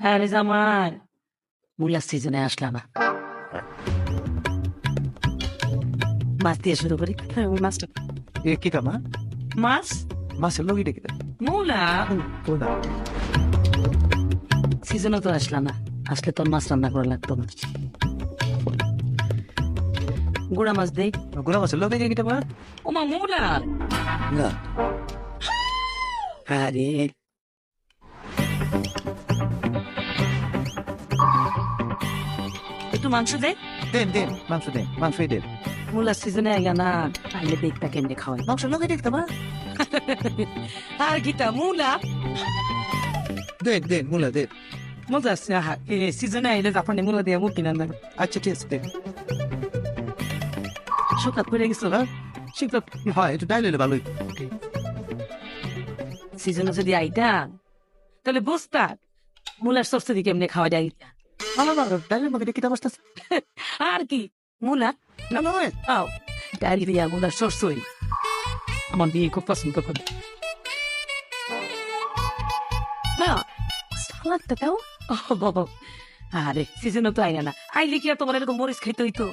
আরে জামাই মূলার সিজনে আসলাম না, মাছ দিয়ে শুরু করি। ওই মাছটা এ কি কামা মাছ মাছের লোক এটা কিতা মূলা কোনা সিজনে তো আসলাম না, আসলে তোর মাছ রান্না করা লাগতো না। গুড়া মাছ দেই। গোলা মাছের লোক এটা কিতা মা ওমা মূলা না আরে একটু মাংস দে। দেন দেন মাংসই দেন মূলার সিজনে আইলা না, আইলে দেখতা কেমনে খাওয়াই। মাংসের লোক এটা কিতা মা আর গীতা মূলা দেন মুলা দেন মজা আছে। সিজনে আইলে যখন মূলা দিয়ে মুখ কিনা না আচ্ছা ঠিক আছে দেন শুকাত করে গেছিল না শীত হয় একটু ডাইল হলে ভালোই সিজনে যদি আইতা তাহলে বুঝতা মূলার সবসিডি কেমনে খাওয়া যায়। ভালো না ডাইলের মধ্যে কিতা বসতেছে আর কি মূলা না না আও ডালি দিয়া মূলার সরষই আমার দিয়ে খুব পছন্দ করে না সালাদটা দাও। ও বাবা আরে সিজনে তো আইনা না, আইলে কি আর তোমার এরকম মরিচ খাইতে হইতো।